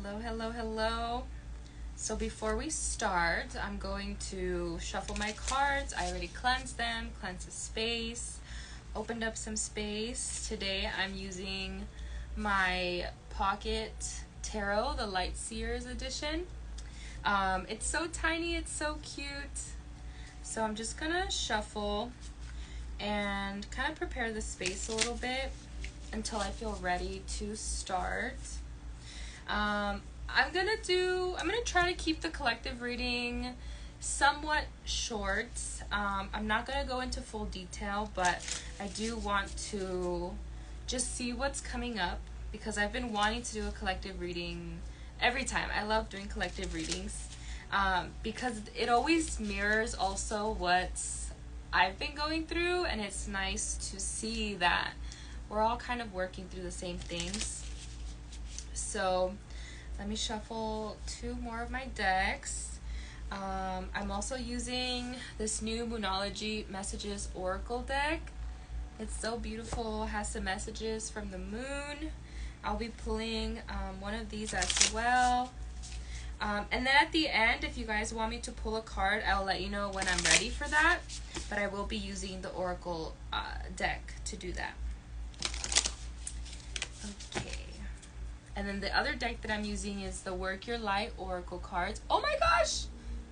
Hello, hello, hello. So before we start, I'm going to shuffle my cards. I already cleansed them, cleansed the space, opened up some space. Today I'm using my Pocket Tarot, the Light Seers edition. It's so tiny, it's so cute. So I'm just gonna shuffle and kind of prepare the space a little bit until I feel ready to start. I'm gonna try to keep the collective reading somewhat short. I'm not gonna go into full detail, but I do want to just see what's coming up because I've been wanting to do a collective reading every time. I love doing collective readings because it always mirrors also what I've been going through, and it's nice to see that we're all kind of working through the same things. So let me shuffle two more of my decks. I'm also using this new Moonology Messages Oracle deck. It's so beautiful, has some messages from the moon. I'll be pulling one of these as well. And then at the end, if you guys want me to pull a card, I'll let you know when I'm ready for that. But I will be using the Oracle deck to do that. Okay. And then the other deck that I'm using is the Work Your Light Oracle cards. Oh my gosh!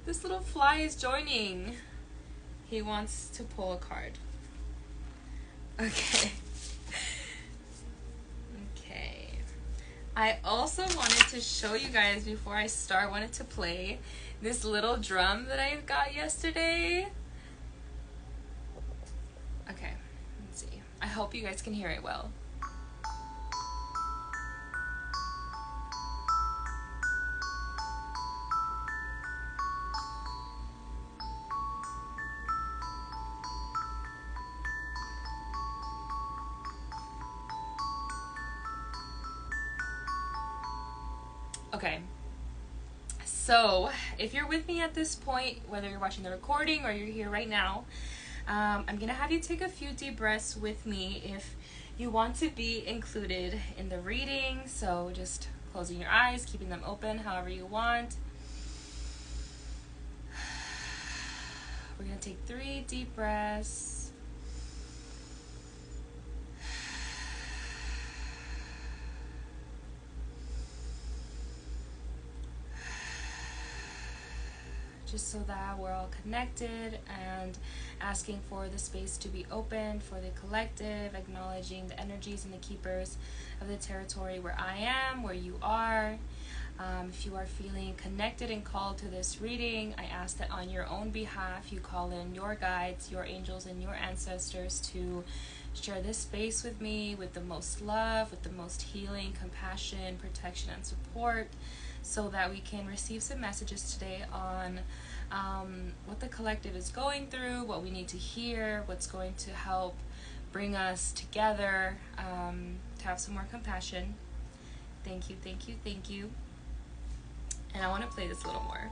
This little fly is joining. He wants to pull a card. Okay. Okay. I also wanted to show you guys before I start, I wanted to play this little drum that I got yesterday. Okay, let's see. I hope you guys can hear it well. Okay, so if you're with me at this point, whether you're watching the recording or you're here right now, I'm gonna have you take a few deep breaths with me if you want to be included in the reading. So just closing your eyes, keeping them open however you want. We're gonna take 3 deep breaths. Just so that we're all connected and asking for the space to be open for the collective, acknowledging the energies and the keepers of the territory where I am, where you are. If you are feeling connected and called to this reading, I ask that on your own behalf, you call in your guides, your angels, and your ancestors to share this space with me with the most love, with the most healing, compassion, protection, and support, so that we can receive some messages today on what the collective is going through, what we need to hear, what's going to help bring us together, to have some more compassion. Thank you, thank you, thank you. And I want to play this a little more.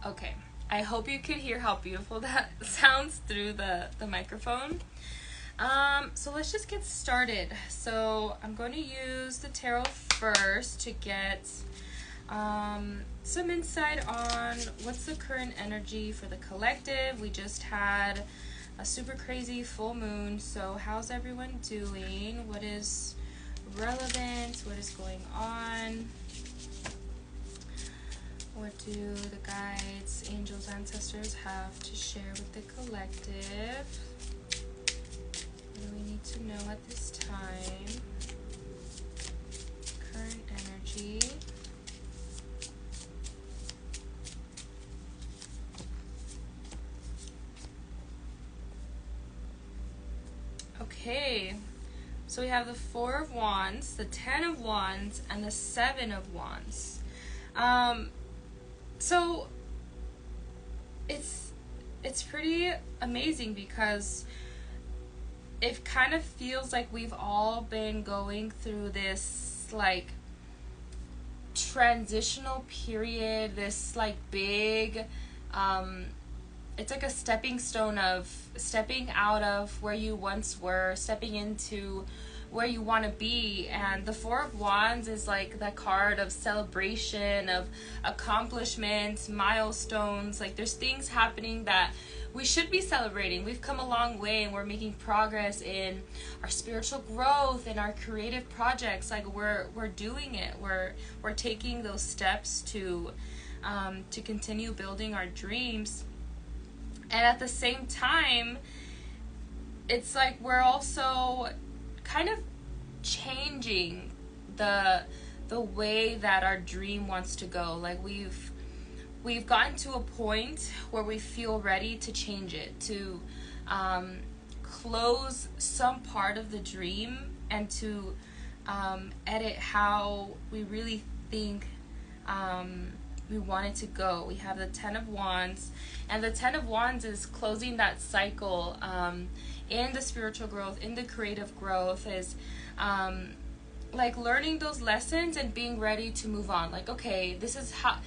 Okay, I hope you could hear how beautiful that sounds through the microphone. So let's just get started. So I'm going to use the tarot first to get some insight on what's the current energy for the collective. We just had a super crazy full moon, so how's everyone doing? What is relevant? What is going on? What do the guides, angels, ancestors have to share with the collective? What do we need to know at this time? Current energy. Okay, so we have the 4 of Wands, the 10 of Wands, and the 7 of Wands. So it's it's pretty amazing because it kind of feels like we've all been going through this like transitional period, this like big it's like a stepping stone of stepping out of where you once were, stepping into where you want to be. And the Four of Wands is like the card of celebration, of accomplishments, milestones. Like there's things happening that we should be celebrating. We've come a long way and we're making progress in our spiritual growth and our creative projects. Like we're doing it. We're taking those steps to continue building our dreams. And at the same time, it's like we're also kind of changing the way that our dream wants to go. Like we've gotten to a point where we feel ready to change it, to close some part of the dream and to edit how we really think we want it to go. We have the Ten of Wands, and the Ten of Wands is closing that cycle in the spiritual growth, in the creative growth, is like learning those lessons and being ready to move on. Like, okay, this is how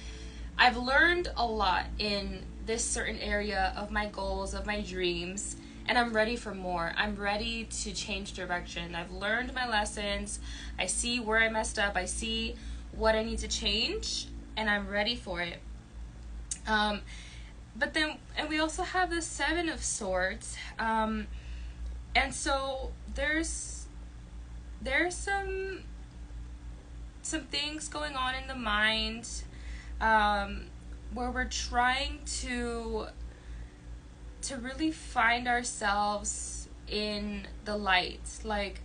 I've learned a lot in this certain area of my goals, of my dreams, and I'm ready for more. I'm ready to change direction. I've learned my lessons. I see where I messed up. I see what I need to change, and I'm ready for it. But then, and we also have the Seven of Swords. And so there's some things going on in the mind where we're trying to really find ourselves in the light, like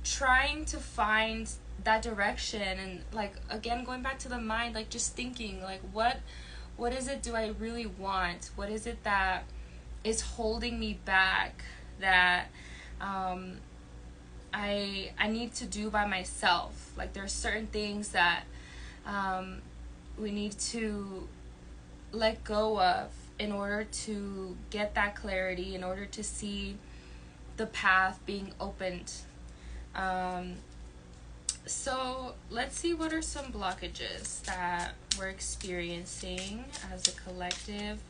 trying to find that direction. And like, again, going back to the mind, like just thinking like what is it do I really want? What is it that is holding me back, that I need to do by myself? Like there's certain things that we need to let go of in order to get that clarity, in order to see the path being opened. So let's see, what are some blockages that we're experiencing as a collective?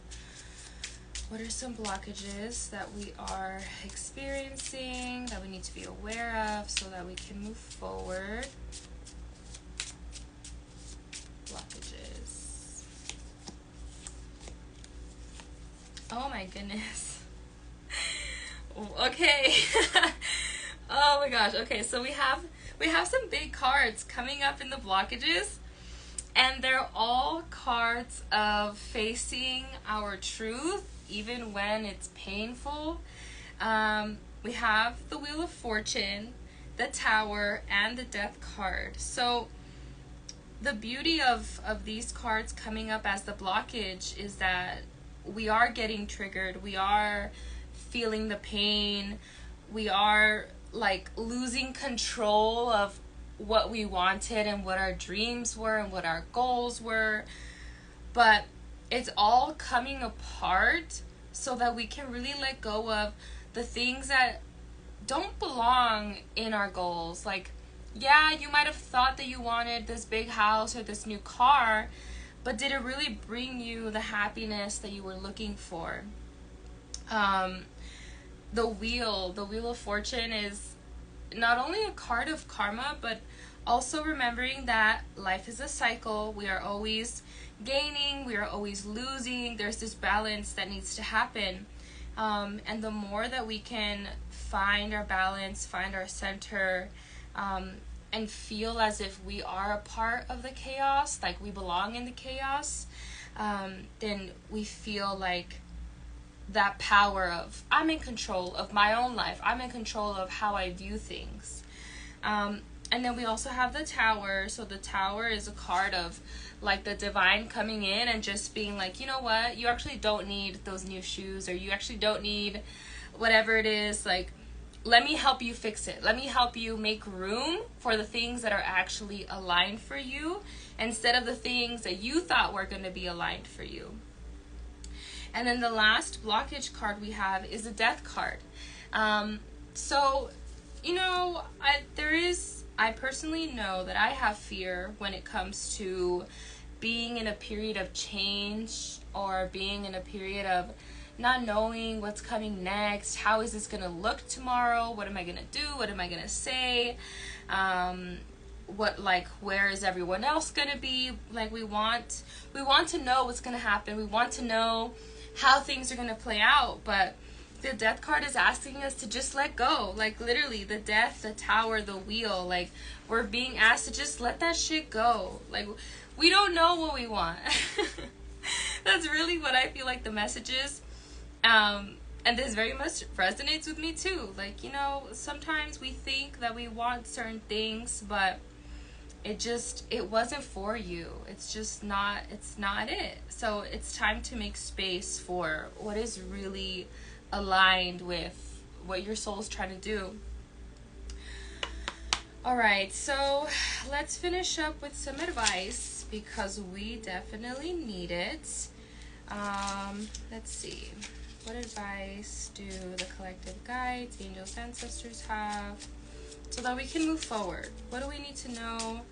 What are some blockages that we are experiencing that we need to be aware of so that we can move forward? Blockages. Oh my goodness. Okay. Oh my gosh. Okay, so we have some big cards coming up in the blockages, and they're all cards of facing our truth even when it's painful. We have the Wheel of Fortune, the Tower, and the Death card. So the beauty of these cards coming up as the blockage is that we are getting triggered, we are feeling the pain, we are like losing control of what we wanted and what our dreams were and what our goals were. But it's all coming apart so that we can really let go of the things that don't belong in our goals. Like, yeah, you might have thought that you wanted this big house or this new car, but did it really bring you the happiness that you were looking for? The Wheel of Fortune is not only a card of karma, but also remembering that life is a cycle. We are always gaining, we are always losing. There's this balance that needs to happen. And the more that we can find our balance, find our center, and feel as if we are a part of the chaos, like we belong in the chaos, then we feel like that power of, I'm in control of my own life. I'm in control of how I view things. And then we also have the Tower. So the Tower is a card of like the divine coming in and just being like, you know what, you actually don't need those new shoes, or you actually don't need whatever it is. Like, let me help you fix it. Let me help you make room for the things that are actually aligned for you instead of the things that you thought were going to be aligned for you. And then the last blockage card we have is a death card. So, you know, I personally know that I have fear when it comes to being in a period of change, or being in a period of not knowing what's coming next. How is this going to look tomorrow? What am I going to do? What am I going to say? Where is everyone else going to be? Like, we want to know what's going to happen. We want to know how things are going to play out. But the death card is asking us to just let go. Like, literally, the death, the tower, the wheel. Like, we're being asked to just let that shit go. Like, we don't know what we want. That's really what I feel like the message is. And this very much resonates with me too. Like, you know, sometimes we think that we want certain things, but it wasn't for you. It's not it. So it's time to make space for what is really aligned with what your soul's trying to do. Alright, so let's finish up with some advice, because we definitely need it. Let's see. What advice do the collective guides, angels, ancestors have so that we can move forward? What do we need to know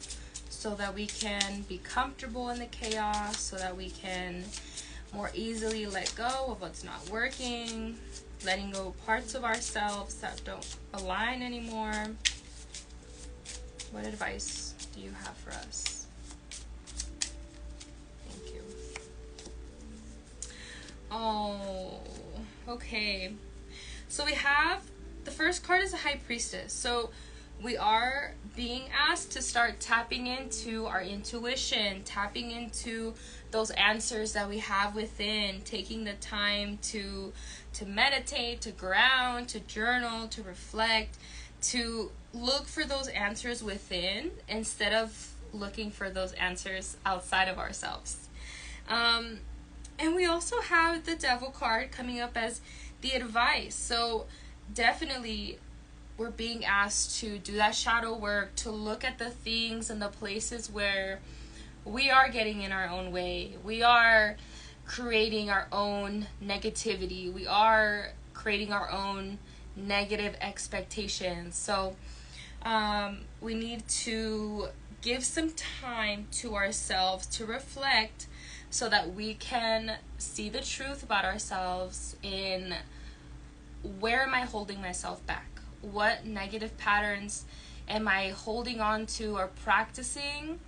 so that we can be comfortable in the chaos, so that we can more easily let go of what's not working, letting go of parts of ourselves that don't align anymore? What advice do you have for us? Thank you. Oh, okay. So we have, the first card is a High Priestess. So we are being asked to start tapping into our intuition, tapping into those answers that we have within, taking the time to meditate, to ground, to journal, to reflect, to look for those answers within instead of looking for those answers outside of ourselves. And we also have the Devil card coming up as the advice. So definitely we're being asked to do that shadow work, to look at the things and the places where we are getting in our own way. We are creating our own negativity. We are creating our own negative expectations. So we need to give some time to ourselves to reflect, so that we can see the truth about ourselves in, where am I holding myself back? What negative patterns am I holding on to or practicing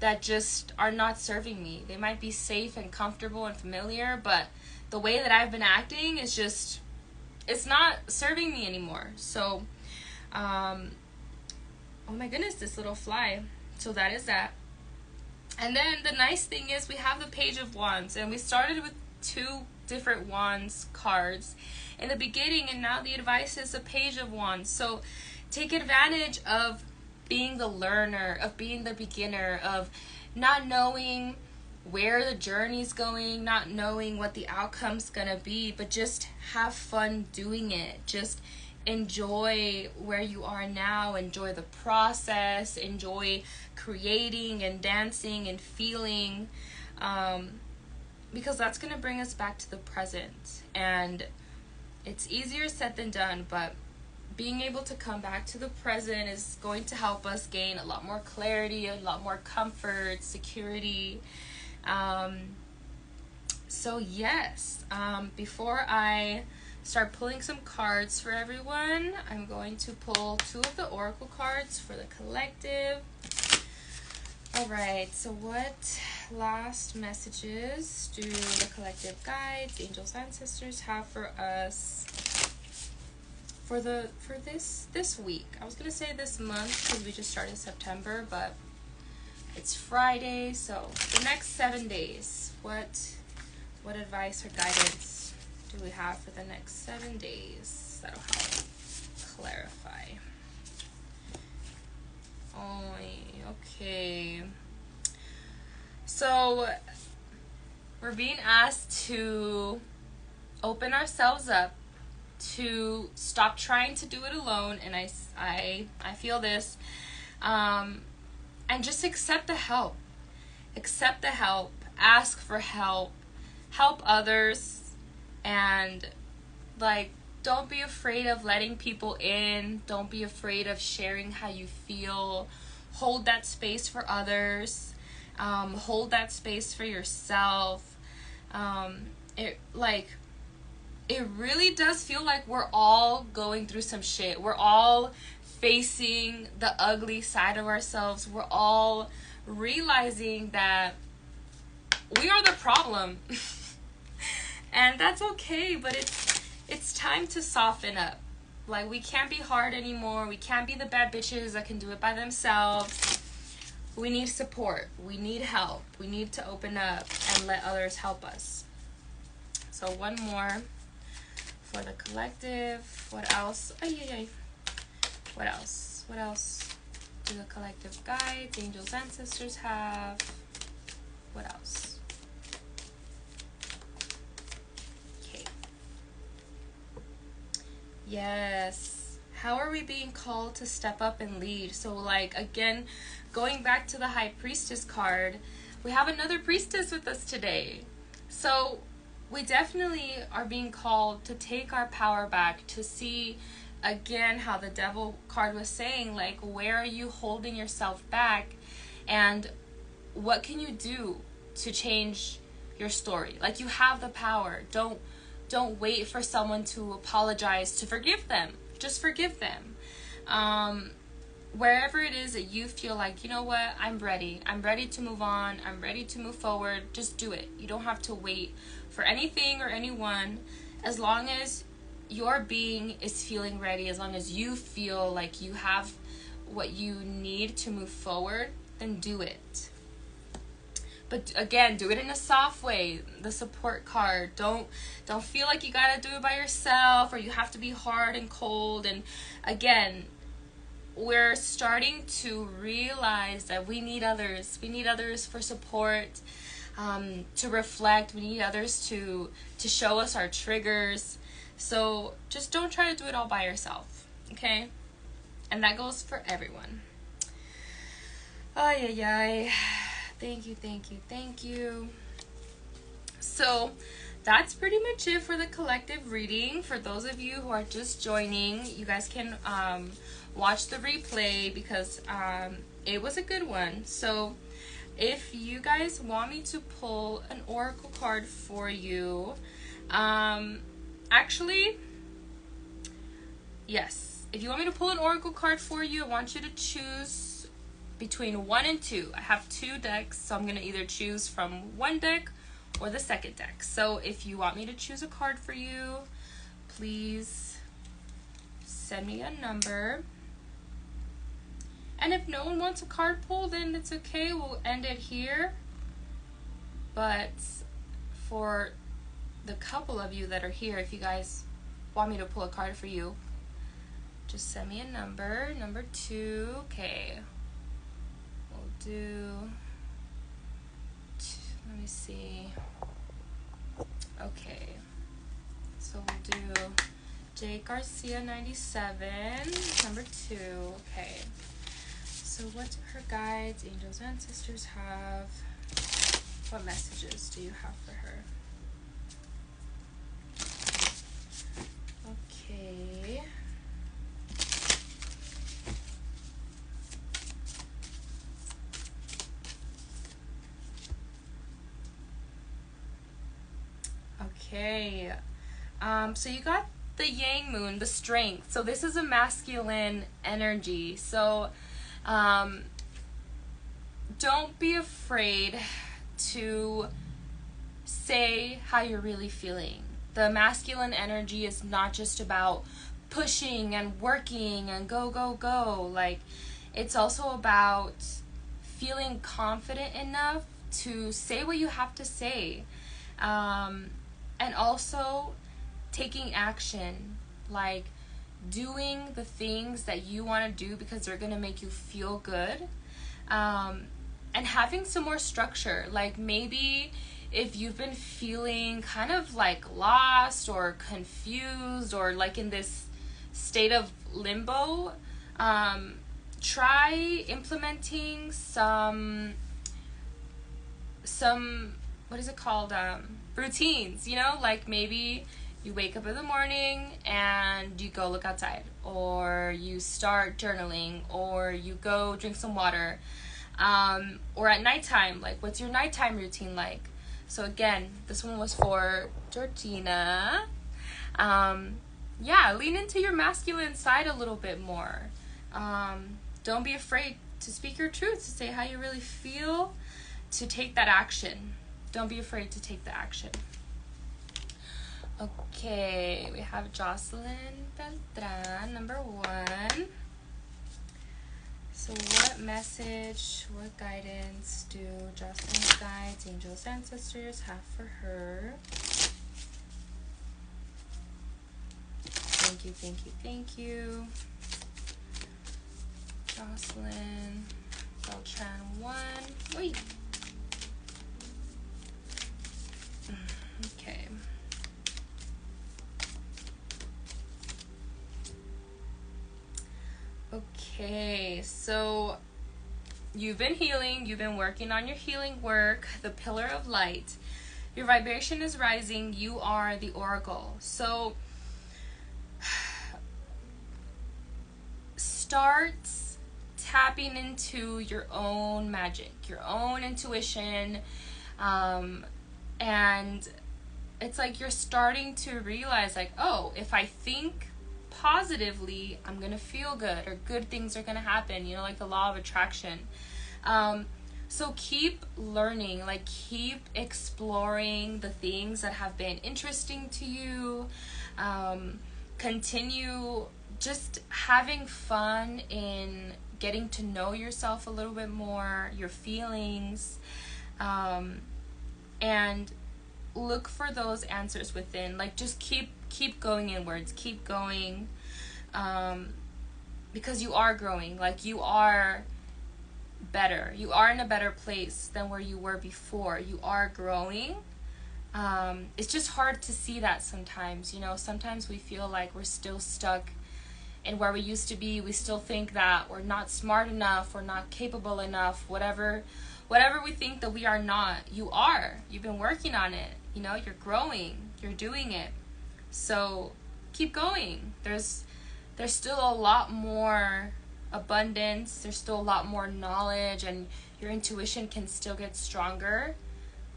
that just are not serving me? They might be safe and comfortable and familiar, but the way that I've been acting is just, it's not serving me anymore. So, oh my goodness, this little fly. So that is that. And then the nice thing is we have the Page of Wands, and we started with 2 different Wands cards in the beginning, and now the advice is a Page of Wands. So take advantage of being the learner, of being the beginner, of not knowing where the journey's going, not knowing what the outcome's gonna be, but just have fun doing it. Just enjoy where you are now, enjoy the process, enjoy creating and dancing and feeling, because that's going to bring us back to the present. And it's easier said than done, but being able to come back to the present is going to help us gain a lot more clarity, a lot more comfort, security. So yes, before I start pulling some cards for everyone, I'm going to pull 2 of the oracle cards for the collective. Alright, so what last messages do the collective guides, angels, ancestors have for us for this week? I was gonna say this month because we just started September, but it's Friday, so the next 7 days, what advice or guidance do we have for the next 7 days that'll help clarify? Oh, okay. So we're being asked to open ourselves up, to stop trying to do it alone, and I feel this, and just accept the help. Accept the help. Ask for help. Help others. And like, don't be afraid of letting people in. Don't be afraid of sharing how you feel. Hold that space for others. Hold that space for yourself. It really does feel like we're all going through some shit. We're all facing the ugly side of ourselves. We're all realizing that we are the problem. And that's okay, but it's time to soften up. Like, we can't be hard anymore. We can't be the bad bitches that can do it by themselves. We need support. We need help. We need to open up and let others help us. So one more for the collective. What else? What else? What else do the collective guides, angels, ancestors have? What else? Yes. How are we being called to step up and lead? So, like, again, going back to the High Priestess card, we have another priestess with us today. So, we definitely are being called to take our power back, to see, again, how the Devil card was saying, like, where are you holding yourself back? And what can you do to change your story? Like, you have the power. Don't wait for someone to apologize to forgive them. Just forgive them. Wherever it is that you feel like, you know what, I'm ready. I'm ready to move on. I'm ready to move forward. Just do it. You don't have to wait for anything or anyone. As long as your being is feeling ready, as long as you feel like you have what you need to move forward, then do it. But again, do it in a soft way. The support card. Don't feel like you gotta do it by yourself, or you have to be hard and cold. And again, we're starting to realize that we need others. We need others for support, to reflect. We need others to show us our triggers. So just don't try to do it all by yourself, okay? And that goes for everyone. Ay, ay, ay. Thank you, thank you, thank you. So that's pretty much it for the collective reading. For those of you who are just joining, you guys can watch the replay because it was a good one. So if you guys want me to pull an oracle card for you, actually, yes. If you want me to pull an oracle card for you, I want you to choose between 1 and 2. I have 2 decks, so I'm going to either choose from one deck or the second deck. So if you want me to choose a card for you, please send me a number. And if no one wants a card pull, then it's okay. We'll end it here. But for the couple of you that are here, if you guys want me to pull a card for you, just send me a number. Number 2. Okay. Let me see. Okay, so we'll do Jake Garcia 97, number 2. Okay, so what do her guides, angels, ancestors have? What messages do you have for her? Okay. Okay, so you got the Yang Moon, the strength. So this is a masculine energy. So don't be afraid to say how you're really feeling. The masculine energy is not just about pushing and working and go, go, go. Like, it's also about feeling confident enough to say what you have to say. And also taking action, like doing the things that you want to do because they're going to make you feel good, and having some more structure. Like, maybe if you've been feeling kind of like lost or confused or like in this state of limbo, try implementing some what is it called, routines, you know, like maybe you wake up in the morning and you go look outside, or you start journaling, or you go drink some water, or at nighttime, like what's your nighttime routine like? So again, this one was for Georgina. Yeah, lean into your masculine side a little bit more. Don't be afraid to speak your truth, to say how you really feel, to take that action. Don't be afraid to take the action. Okay, we have Jocelyn Beltran, number 1. So what message, what guidance do Jocelyn's guides, angels, ancestors have for her? Thank you, thank you, thank you. Jocelyn Beltran 1. Wait. Okay. Okay, so you've been healing, you've been working on your healing work, the pillar of light. Your vibration is rising, you are the oracle. So start tapping into your own magic, your own intuition, and it's like you're starting to realize, like, oh, if I think positively, I'm gonna feel good, or good things are gonna happen, you know, like the law of attraction. So keep learning, like keep exploring the things that have been interesting to you. Continue just having fun in getting to know yourself a little bit more, your feelings, and look for those answers within. Like just keep going inwards, keep going, because you are growing, like you are better, you are in a better place than where you were before. You are growing. It's just hard to see that sometimes, you know. Sometimes we feel like we're still stuck in where we used to be. We still think that we're not smart enough, we're not capable enough, whatever we think that we are not. You are. You've been working on it, you know. You're growing, you're doing it. So keep going. There's still a lot more abundance, there's still a lot more knowledge, and your intuition can still get stronger.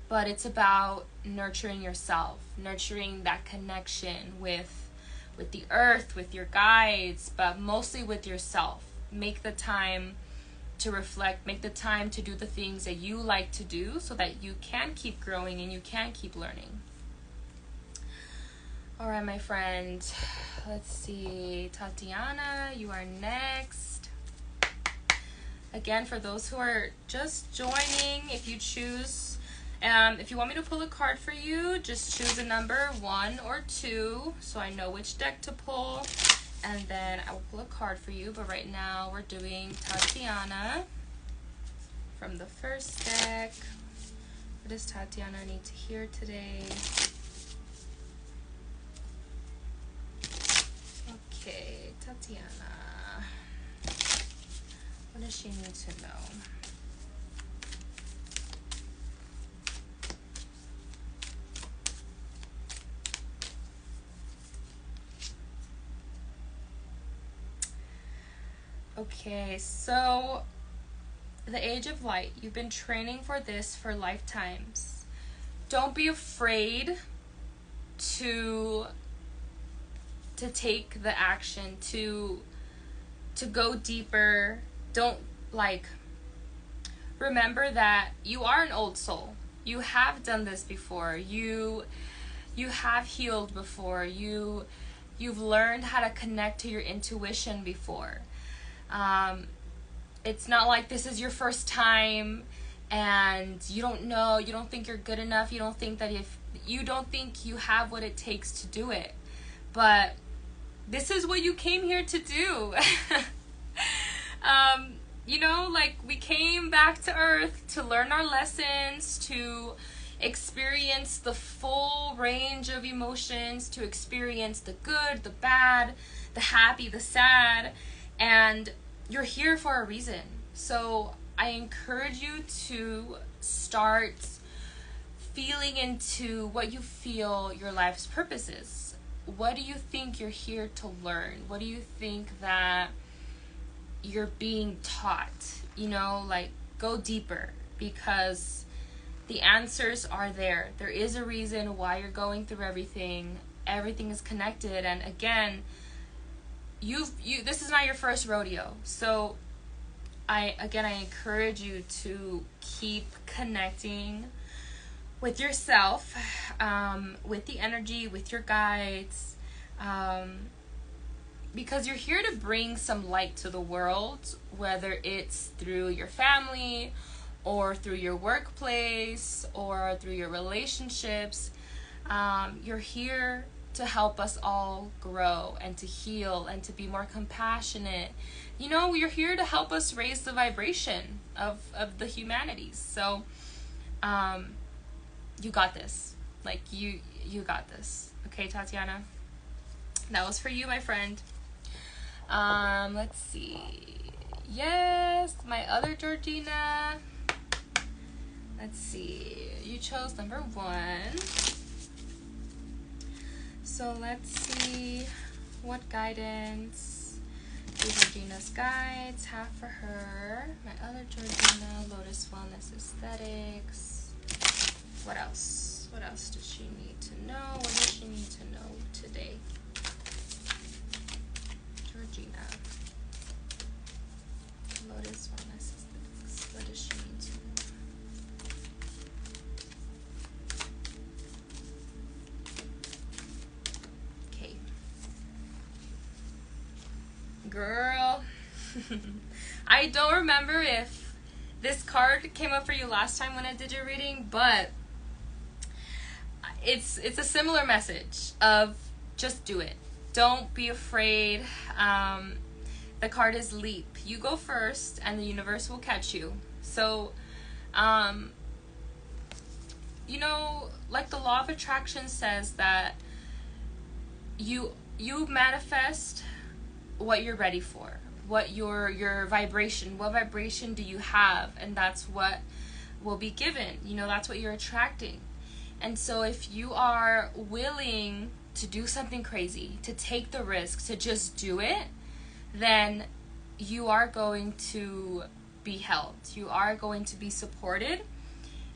But it's about nurturing yourself, nurturing that connection with the earth, with your guides, but mostly with yourself. Make the time to reflect, make the time to do the things that you like to do, so that you can keep growing and you can keep learning. All right, my friend, let's see. Tatiana, you are next. Again, for those who are just joining, if you choose, if you want me to pull a card for you, just choose a number 1 or 2, so I know which deck to pull, and then I will pull a card for you. But right now we're doing Tatiana from the first deck. What does Tatiana need to hear today? Okay, Tatiana, what does she need to know? Okay, so the Age of Light, you've been training for this for lifetimes. Don't be afraid to take the action, to go deeper. Don't, like, remember that you are an old soul. You have done this before. You have healed before. You've learned how to connect to your intuition before. It's not like this is your first time and you don't know, you don't think you're good enough, you don't think you have what it takes to do it. But this is what you came here to do. You know, like, we came back to Earth to learn our lessons, to experience the full range of emotions, to experience the good, the bad, the happy, the sad, and you're here for a reason. So I encourage you to start feeling into what you feel your life's purpose is. What do you think you're here to learn? What do you think that you're being taught? You know, like, go deeper, because the answers are there. There is a reason why you're going through everything. Everything is connected. And again, this is not your first rodeo. So I encourage you to keep connecting with yourself, with the energy, with your guides, because you're here to bring some light to the world, whether it's through your family or through your workplace or through your relationships. You're here to help us all grow and to heal and to be more compassionate. You know, you're here to help us raise the vibration of the humanities. So you got this. Like, you got this. Okay, Tatiana? That was for you, my friend. Let's see. Yes, my other Georgina. Let's see. You chose number 1. So let's see what guidance do Georgina's guides have for her. My other Georgina, Lotus Wellness Aesthetics. What else? What else does she need to know? What does she need to know today? Georgina. Lotus Wellness Aesthetics. What does she need to know? Okay. Girl. I don't remember if this card came up for you last time when I did your reading, but it's a similar message of just do it. Don't be afraid. The card is leap. You go first and the universe will catch you. So, you know, like the law of attraction says that you manifest what you're ready for, what your vibration, what vibration do you have, and that's what will be given. You know, that's what you're attracting. And so if you are willing to do something crazy, to take the risk, to just do it, then you are going to be held. You are going to be supported.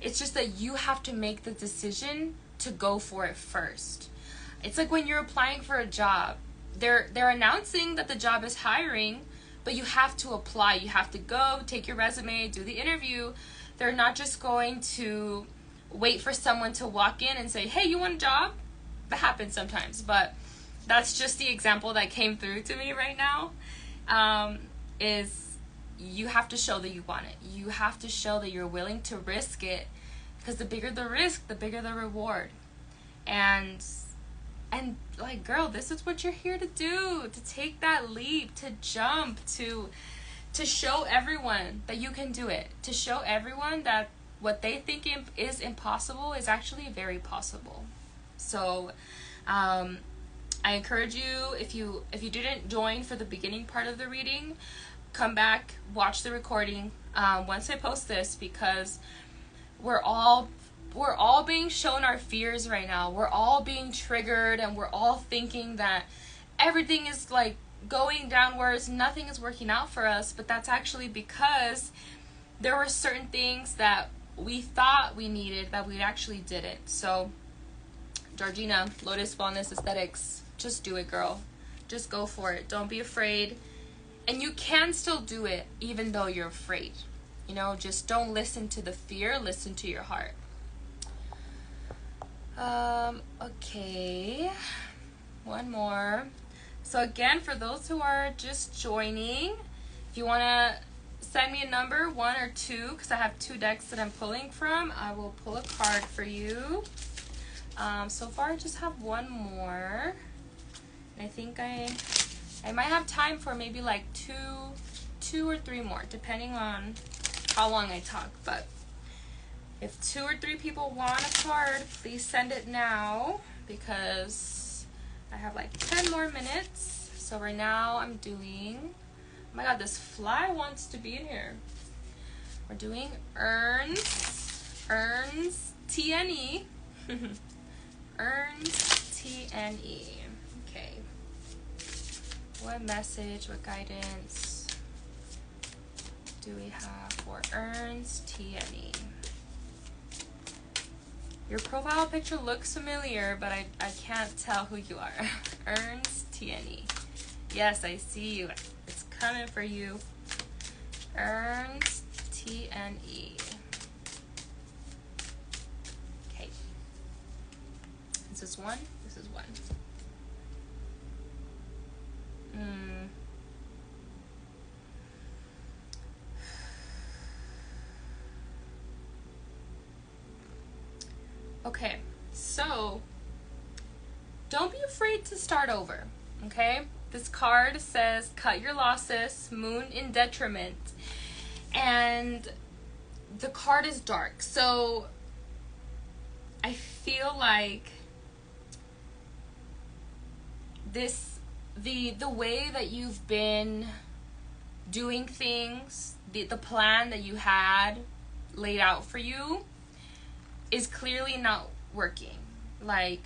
It's just that you have to make the decision to go for it first. It's like when you're applying for a job. They're announcing that the job is hiring, but you have to apply. You have to go, take your resume, do the interview. They're not just going to wait for someone to walk in and say, hey, you want a job? That happens sometimes, but that's just the example that came through to me right now. Is you have to show that you want it. You have to show that you're willing to risk it, because the bigger the risk, the bigger the reward. And like, girl, this is what you're here to do, to take that leap, to jump, to show everyone that you can do it, to show everyone that what they think is impossible is actually very possible. So I encourage you, if you didn't join for the beginning part of the reading, come back, watch the recording once I post this, because we're all being shown our fears right now. We're all being triggered, and we're all thinking that everything is like going downwards, nothing is working out for us, but that's actually because there were certain things that we thought we needed that we actually didn't. So Georgina, Lotus Wellness Aesthetics, just do it, girl. Just go for it. Don't be afraid. And you can still do it even though you're afraid. You know, just don't listen to the fear, listen to your heart. Okay, one more. So again, for those who are just joining, if you want to send me a number, 1 or 2, because I have 2 decks that I'm pulling from, I will pull a card for you. So far I just have 1 more, and I think I might have time for maybe like two or 3 more, depending on how long I talk. But if 2 or 3 people want a card, please send it now, because I have like 10 more minutes. So right now I'm doing, oh my god, this fly wants to be in here. We're doing urns, TNE. Earns TNE. Okay. What message, what guidance do we have for Earns TNE? Your profile picture looks familiar, but I can't tell who you are. Earns TNE. Yes, I see you. It's coming for you. Earns TNE. Okay. Is this one? This is one. Okay, so don't be afraid to start over, okay? This card says cut your losses, moon in detriment, and the card is dark. So I feel like the way that you've been doing things, the plan that you had laid out for you is clearly not working. Like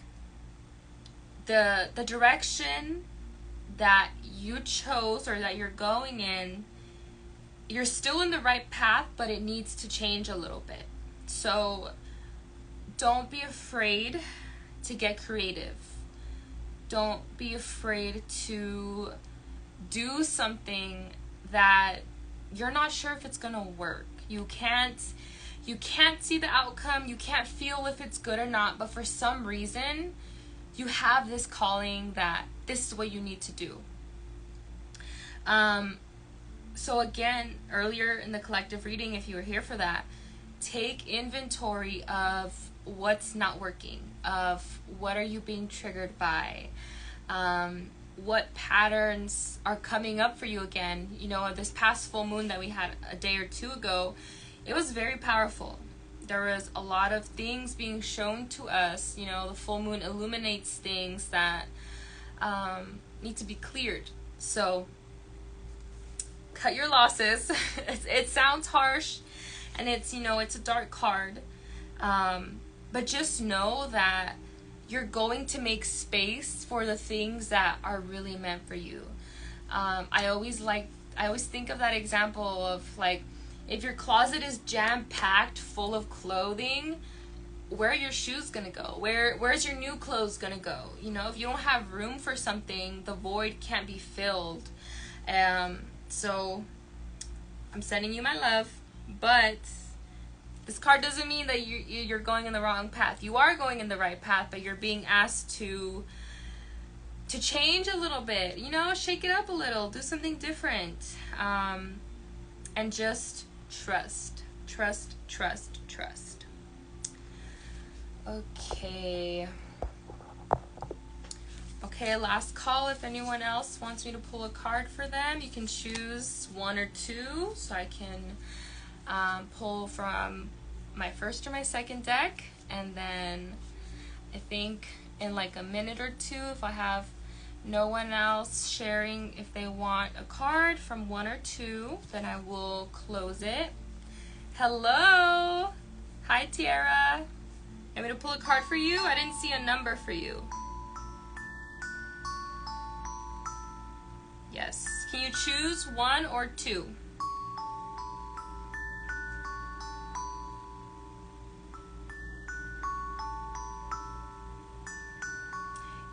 the direction that you chose or that you're going in, you're still in the right path, but it needs to change a little bit. So don't be afraid to get creative. Don't be afraid to do something that you're not sure if it's gonna work. You can't see the outcome. You can't feel if it's good or not, but for some reason you have this calling that this is what you need to do. So again, earlier in the collective reading, if you were here for that, take inventory of what's not working, of what are you being triggered by, what patterns are coming up for you again. You know, this past full moon that we had a day or two ago, it was very powerful. There was a lot of things being shown to us. You know, the full moon illuminates things that need to be cleared. So cut your losses. It sounds harsh, and it's, you know, it's a dark card. But just know that you're going to make space for the things that are really meant for you. I always think of that example of, like, if your closet is jam-packed full of clothing, where are your shoes gonna go? Where's your new clothes gonna go? You know, if you don't have room for something, the void can't be filled. So I'm sending you my love, but this card doesn't mean that you're going in the wrong path. You are going in the right path, but you're being asked to change a little bit, you know, shake it up a little, do something different, and just trust. Okay, last call. If anyone else wants me to pull a card for them, you can choose one or two, so I can pull from my first or my second deck, and then I think in like a minute or two, if I have no one else sharing if they want a card from one or two, then I will close it. Hello! Hi, Tiara. Want me to pull a card for you? I didn't see a number for you. Yes. Can you choose one or two?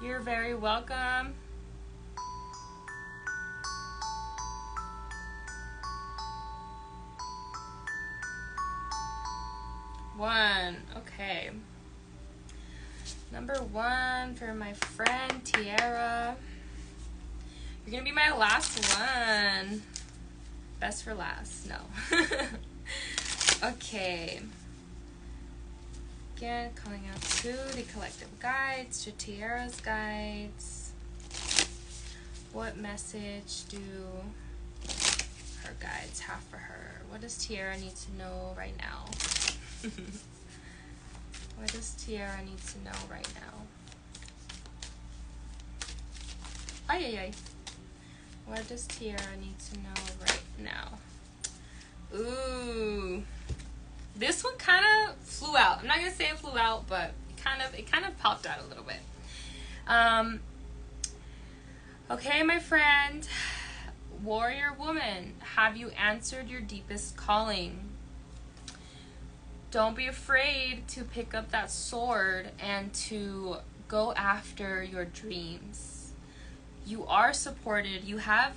You're very welcome. One. Okay. Number one for my friend Tiara. You're gonna be my last one. Best for last. No. Okay. Again, calling out to the collective guides, to Tiara's guides. What message do her guides have for her? What does Tiara need to know right now? What does Tiara need to know right now? Ay. What does Tiara need to know right now? Ooh. This one kind of flew out. I'm not gonna say it flew out, but it kind of popped out a little bit. Okay, my friend, warrior woman, have you answered your deepest calling? Don't be afraid to pick up that sword and to go after your dreams. You are supported. You have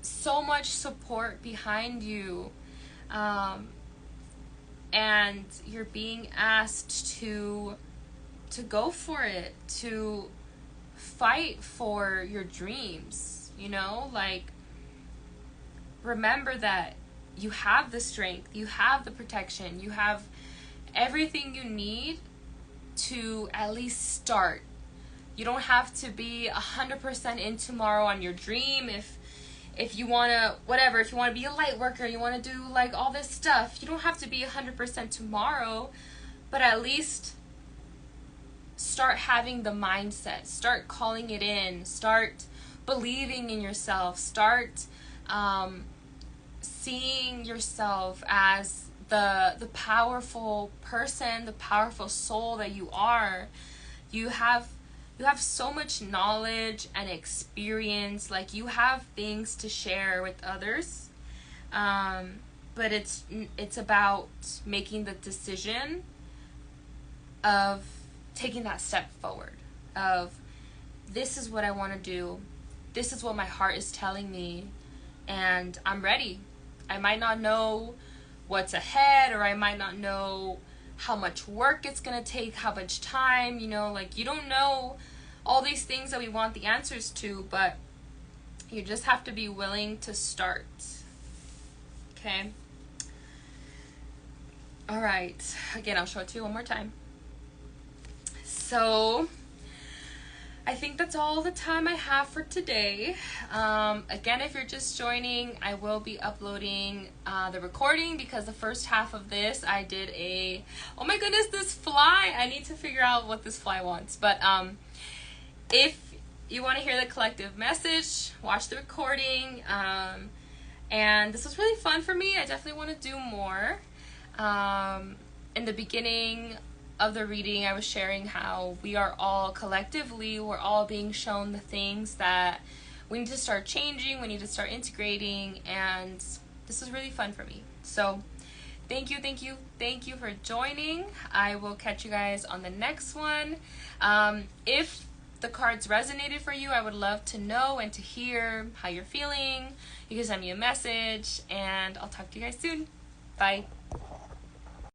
so much support behind you. And you're being asked to go for it, to fight for your dreams, you know? Like, remember that you have the strength, you have the protection, you have everything you need to at least start. You don't have to be 100% in tomorrow on your dream. If you want to, whatever, if you want to be a light worker, you want to do like all this stuff, you don't have to be 100% tomorrow, but at least start having the mindset, start calling it in, start believing in yourself, start seeing yourself as the powerful person, the powerful soul that you are. You have so much knowledge and experience. Like, you have things to share with others, but it's about making the decision of taking that step forward, of this is what I want to do, this is what my heart is telling me, and I'm ready. I might not know what's ahead, or I might not know how much work it's gonna take, how much time, you know, like, you don't know all these things that we want the answers to, but you just have to be willing to start. Okay? All right. Again, I'll show it to you one more time. So, I think that's all the time I have for today. Again, if you're just joining, I will be uploading the recording, because the first half of this I did oh my goodness, this fly! I need to figure out what this fly wants. But if you want to hear the collective message, watch the recording. And this was really fun for me. I definitely want to do more. In the beginning of the reading, I was sharing how we are all collectively, we're all being shown the things that we need to start changing, we need to start integrating, and this is really fun for me. So thank you for joining. I will catch you guys on the next one. If the cards resonated for you, I would love to know and to hear how you're feeling. You can send me a message, and I'll talk to you guys soon. Bye.